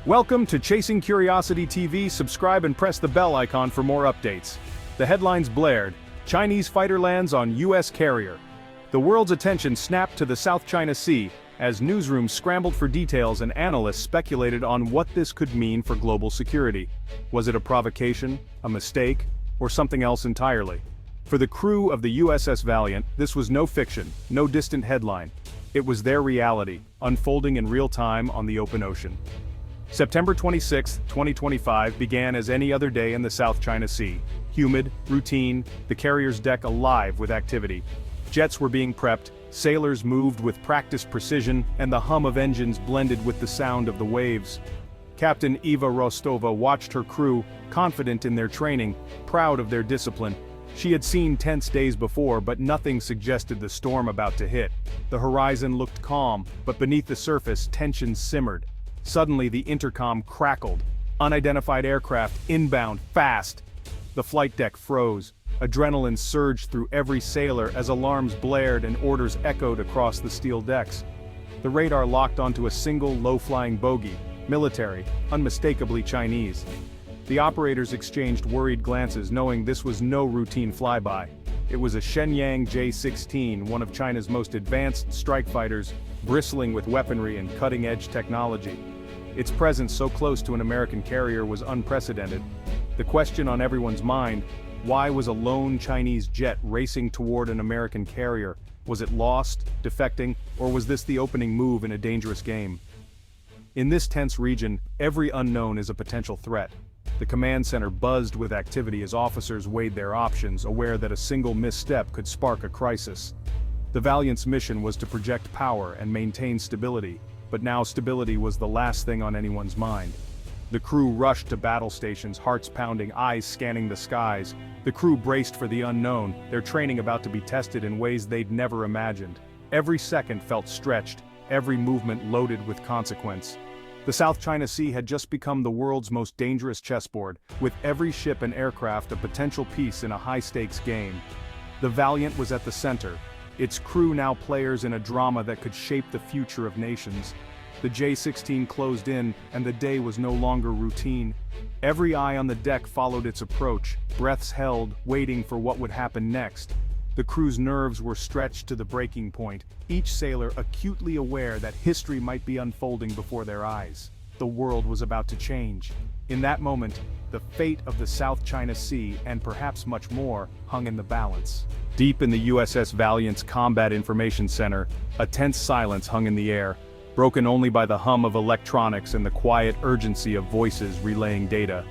Welcome to Chasing Curiosity TV. Subscribe and press the bell icon for more updates. The headlines blared. Chinese fighter lands on U.S. carrier. The world's attention snapped to the South China Sea as newsrooms scrambled for details and analysts speculated on what this could mean for global security. Was it a provocation, a mistake, or something else entirely? For the crew of the USS Valiant, this was no fiction, no distant headline. It was their reality, unfolding in real time on the open ocean. September 26, 2025 began as any other day in the South China Sea. Humid, routine, the carrier's deck alive with activity. Jets were being prepped, sailors moved with practiced precision, and the hum of engines blended with the sound of the waves. Captain Eva Rostova watched her crew, confident in their training, proud of their discipline. She had seen tense days before, but nothing suggested the storm about to hit. The horizon looked calm, but beneath the surface, tensions simmered. Suddenly the intercom crackled. Unidentified aircraft inbound, fast. The flight deck froze. Adrenaline surged through every sailor as alarms blared and orders echoed across the steel decks. The radar locked onto a single low-flying bogey, military, unmistakably Chinese. The operators exchanged worried glances, knowing this was no routine flyby. It was a Shenyang J-16, one of China's most advanced strike fighters, bristling with weaponry and cutting-edge technology. Its presence so close to an American carrier was unprecedented. The question on everyone's mind: why was a lone Chinese jet racing toward an American carrier? Was it lost, defecting, or was this the opening move in a dangerous game? In this tense region, every unknown is a potential threat. The command center buzzed with activity as officers weighed their options, aware that a single misstep could spark a crisis. The Valiant's mission was to project power and maintain stability, but now stability was the last thing on anyone's mind. The crew rushed to battle stations, hearts pounding, eyes scanning the skies. The crew braced for the unknown, their training about to be tested in ways they'd never imagined. Every second felt stretched, every movement loaded with consequence. The South China Sea had just become the world's most dangerous chessboard, with every ship and aircraft a potential piece in a high-stakes game. The Valiant was at the center, its crew now players in a drama that could shape the future of nations. The J-16 closed in, and the day was no longer routine. Every eye on the deck followed its approach, breaths held, waiting for what would happen next. The crew's nerves were stretched to the breaking point, each sailor acutely aware that history might be unfolding before their eyes. The world was about to change. In that moment, the fate of the South China Sea, and perhaps much more, hung in the balance. Deep in the USS Valiant's Combat Information Center, a tense silence hung in the air, broken only by the hum of electronics and the quiet urgency of voices relaying data.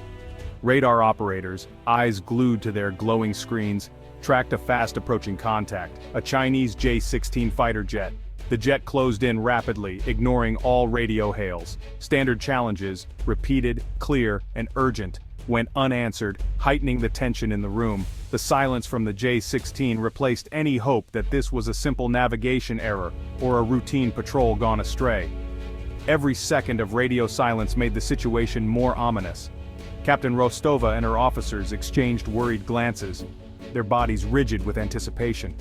Radar operators, eyes glued to their glowing screens, tracked a fast-approaching contact, a Chinese J-16 fighter jet. The jet closed in rapidly, ignoring all radio hails. Standard challenges, repeated, clear, and urgent, went unanswered, heightening the tension in the room. The silence from the J-16 replaced any hope that this was a simple navigation error or a routine patrol gone astray. Every second of radio silence made the situation more ominous. Captain Rostova and her officers exchanged worried glances, their bodies rigid with anticipation.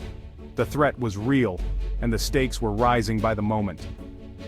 The threat was real, and the stakes were rising by the moment.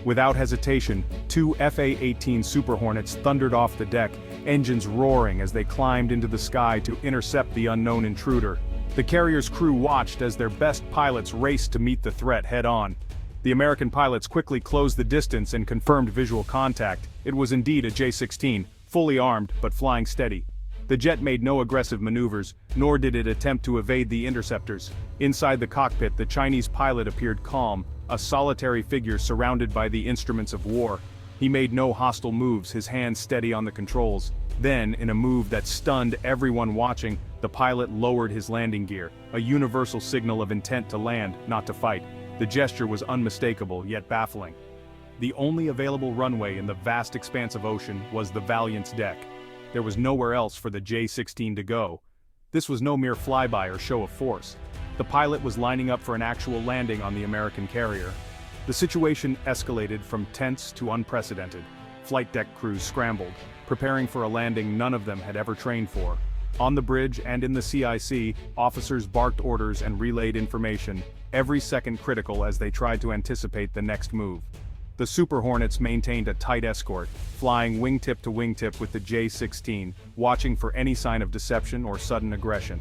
Without hesitation, two F/A-18 Super Hornets thundered off the deck, engines roaring as they climbed into the sky to intercept the unknown intruder. The carrier's crew watched as their best pilots raced to meet the threat head-on. The American pilots quickly closed the distance and confirmed visual contact. It was indeed a J-16, fully armed but flying steady. The jet made no aggressive maneuvers, nor did it attempt to evade the interceptors. Inside the cockpit, the Chinese pilot appeared calm, a solitary figure surrounded by the instruments of war. He made no hostile moves, his hands steady on the controls. Then, in a move that stunned everyone watching, the pilot lowered his landing gear, a universal signal of intent to land, not to fight. The gesture was unmistakable, yet baffling. The only available runway in the vast expanse of ocean was the Valiant's deck. There was nowhere else for the J-16 to go. This was no mere flyby or show of force. The pilot was lining up for an actual landing on the American carrier. The situation escalated from tense to unprecedented. Flight deck crews scrambled, preparing for a landing none of them had ever trained for. On the bridge and in the CIC, officers barked orders and relayed information, every second critical as they tried to anticipate the next move. The Super Hornets maintained a tight escort, flying wingtip to wingtip with the J-16, watching for any sign of deception or sudden aggression.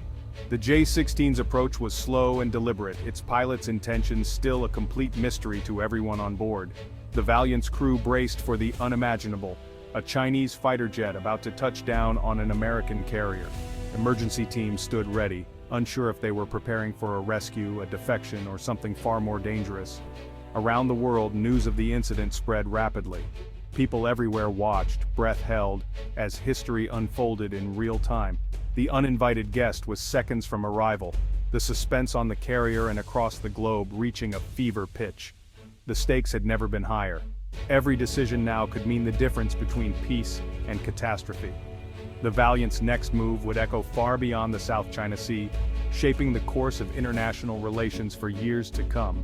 The J-16's approach was slow and deliberate, its pilot's intentions still a complete mystery to everyone on board. The Valiant's crew braced for the unimaginable, a Chinese fighter jet about to touch down on an American carrier. Emergency teams stood ready, unsure if they were preparing for a rescue, a defection, or something far more dangerous. Around the world, news of the incident spread rapidly. People everywhere watched, breath held, as history unfolded in real time. The uninvited guest was seconds from arrival, the suspense on the carrier and across the globe reaching a fever pitch. The stakes had never been higher. Every decision now could mean the difference between peace and catastrophe. The Valiant's next move would echo far beyond the South China Sea, shaping the course of international relations for years to come.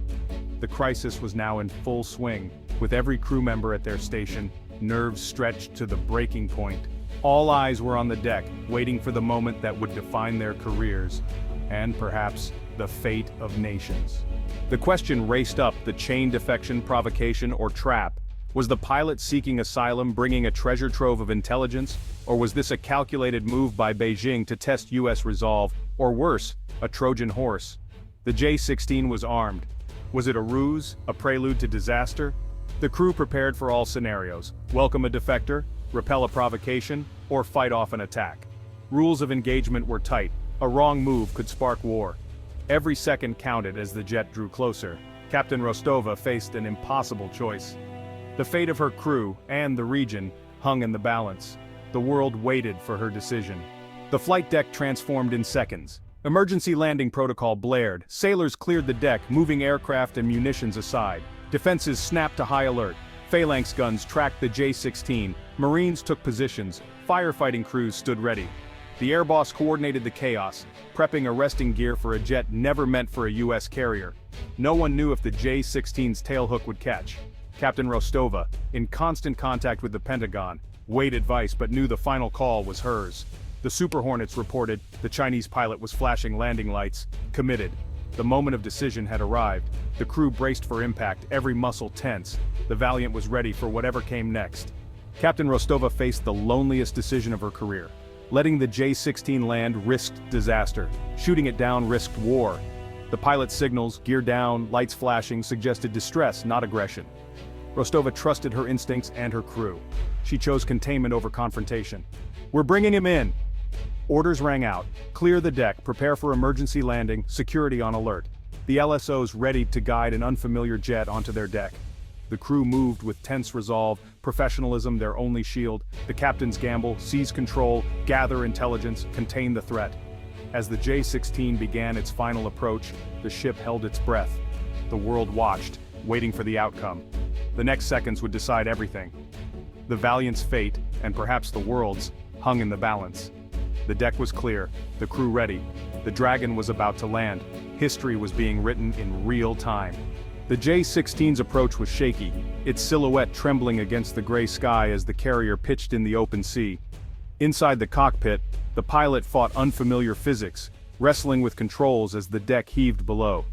The crisis was now in full swing, with every crew member at their station, nerves stretched to the breaking point. All eyes were on the deck, waiting for the moment that would define their careers, and perhaps the fate of nations. The question raced up: the chain defection, provocation, or trap? Was the pilot seeking asylum bringing a treasure trove of intelligence, or was this a calculated move by Beijing to test U.S. resolve, or worse, a Trojan horse? The J-16 was armed. Was it a ruse, a prelude to disaster? The crew prepared for all scenarios: welcome a defector, repel a provocation, or fight off an attack. Rules of engagement were tight. A wrong move could spark war. Every second counted as the jet drew closer. Captain Rostova faced an impossible choice. The fate of her crew, and the region, hung in the balance. The world waited for her decision. The flight deck transformed in seconds. Emergency landing protocol blared. Sailors cleared the deck, moving aircraft and munitions aside. Defenses snapped to high alert. Phalanx guns tracked the J-16. Marines took positions. Firefighting crews stood ready. The air boss coordinated the chaos, prepping arresting gear for a jet never meant for a U.S. carrier. No one knew if the J-16's tailhook would catch. Captain Rostova, in constant contact with the Pentagon, weighed advice but knew the final call was hers. The Super Hornets reported the Chinese pilot was flashing landing lights, committed. The moment of decision had arrived. The crew braced for impact, every muscle tense. The Valiant was ready for whatever came next. Captain Rostova faced the loneliest decision of her career. Letting the J-16 land risked disaster. Shooting it down risked war. The pilot's signals, gear down, lights flashing, suggested distress, not aggression. Rostova trusted her instincts and her crew. She chose containment over confrontation. "We're bringing him in!" Orders rang out. Clear the deck, prepare for emergency landing, security on alert. The LSOs ready to guide an unfamiliar jet onto their deck. The crew moved with tense resolve, professionalism their only shield. The captain's gamble: seize control, gather intelligence, contain the threat. As the J-16 began its final approach, the ship held its breath. The world watched, waiting for the outcome. The next seconds would decide everything. The Valiant's fate, and perhaps the world's, hung in the balance. The deck was clear, the crew ready. The Dragon was about to land. History was being written in real time. The J-16's approach was shaky, its silhouette trembling against the gray sky as the carrier pitched in the open sea. Inside the cockpit, the pilot fought unfamiliar physics, wrestling with controls as the deck heaved below.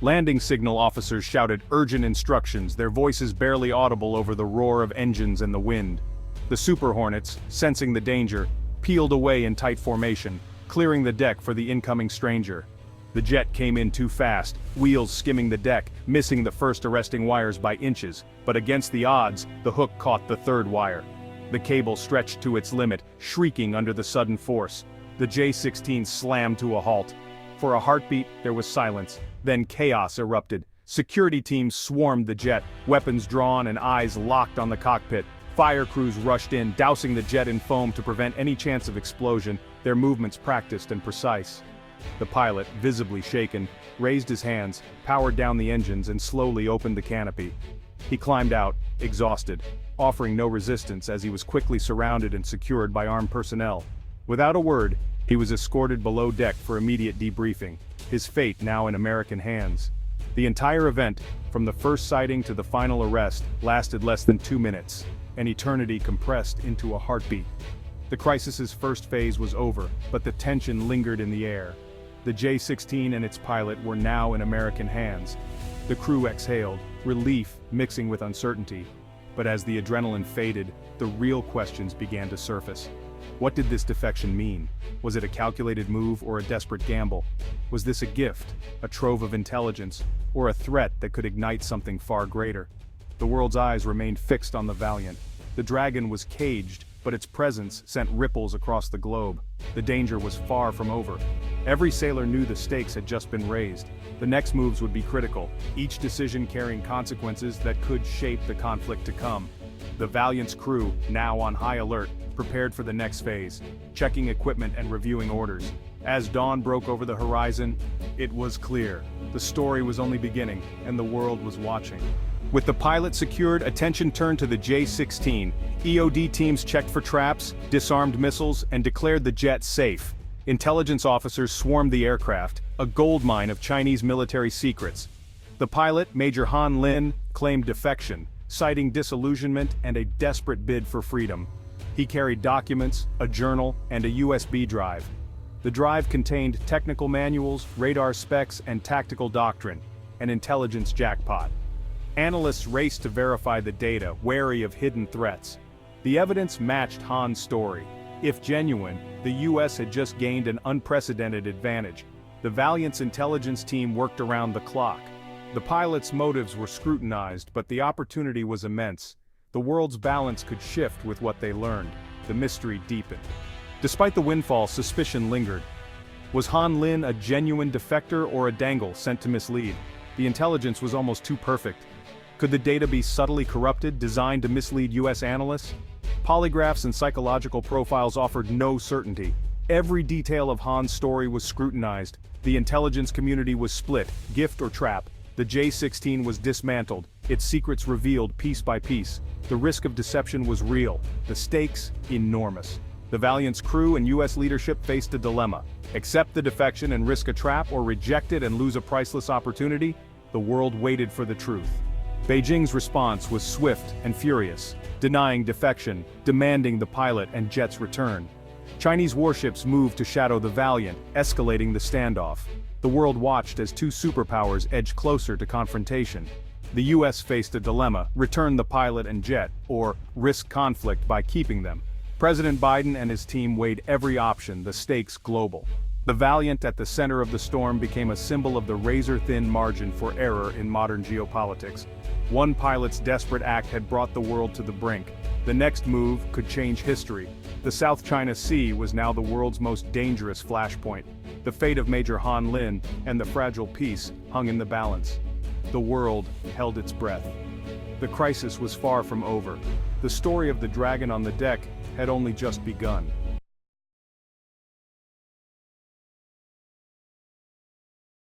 Landing signal officers shouted urgent instructions, their voices barely audible over the roar of engines and the wind. The Super Hornets, sensing the danger, peeled away in tight formation, clearing the deck for the incoming stranger. The jet came in too fast, wheels skimming the deck, missing the first arresting wires by inches, but against the odds, the hook caught the third wire. The cable stretched to its limit, shrieking under the sudden force. The J-16 slammed to a halt. For a heartbeat, there was silence. Then chaos erupted. Security teams swarmed the jet, weapons drawn and eyes locked on the cockpit. Fire crews rushed in, dousing the jet in foam to prevent any chance of explosion, their movements practiced and precise. The pilot, visibly shaken, raised his hands, powered down the engines and slowly opened the canopy. He climbed out, exhausted, offering no resistance as he was quickly surrounded and secured by armed personnel. Without a word, he was escorted below deck for immediate debriefing, his fate now in American hands. The entire event, from the first sighting to the final arrest, lasted less than 2 minutes, an eternity compressed into a heartbeat. The crisis's first phase was over, but the tension lingered in the air. The J-16 and its pilot were now in American hands. The crew exhaled, relief mixing with uncertainty. But as the adrenaline faded, the real questions began to surface. What did this defection mean? Was it a calculated move or a desperate gamble? Was this a gift, a trove of intelligence, or a threat that could ignite something far greater? The world's eyes remained fixed on the Valiant. The Dragon was caged, but its presence sent ripples across the globe. The danger was far from over. Every sailor knew the stakes had just been raised. The next moves would be critical, each decision carrying consequences that could shape the conflict to come. The Valiant's crew, now on high alert, prepared for the next phase, checking equipment and reviewing orders. As dawn broke over the horizon, it was clear. The story was only beginning, and the world was watching. With the pilot secured, attention turned to the J-16. EOD teams checked for traps, disarmed missiles, and declared the jet safe. Intelligence officers swarmed the aircraft, a goldmine of Chinese military secrets. The pilot, Major Han Lin, claimed defection, citing disillusionment and a desperate bid for freedom. He carried documents, a journal, and a USB drive. The drive contained technical manuals, radar specs, and tactical doctrine, an intelligence jackpot. Analysts raced to verify the data, wary of hidden threats. The evidence matched Han's story. If genuine, the US had just gained an unprecedented advantage. The Valiant's intelligence team worked around the clock. The pilot's motives were scrutinized, but the opportunity was immense. The world's balance could shift with what they learned. The mystery deepened. Despite the windfall, suspicion lingered. Was Han Lin a genuine defector or a dangle sent to mislead? The intelligence was almost too perfect. Could the data be subtly corrupted, designed to mislead US analysts? Polygraphs and psychological profiles offered no certainty. Every detail of Han's story was scrutinized. The intelligence community was split, gift or trap. The J-16 was dismantled, its secrets revealed piece by piece. The risk of deception was real, the stakes enormous. The Valiant's crew and US leadership faced a dilemma. Accept the defection and risk a trap, or reject it and lose a priceless opportunity? The world waited for the truth. Beijing's response was swift and furious, denying defection, demanding the pilot and jet's return. Chinese warships moved to shadow the Valiant, escalating the standoff. The world watched as two superpowers edged closer to confrontation. The US faced a dilemma: return the pilot and jet, or risk conflict by keeping them. President Biden and his team weighed every option, the stakes global. The Valiant at the center of the storm became a symbol of the razor-thin margin for error in modern geopolitics. One pilot's desperate act had brought the world to the brink. The next move could change history. The South China Sea was now the world's most dangerous flashpoint. The fate of Major Han Lin and the fragile peace hung in the balance. The world held its breath. The crisis was far from over. The story of the Dragon on the deck had only just begun.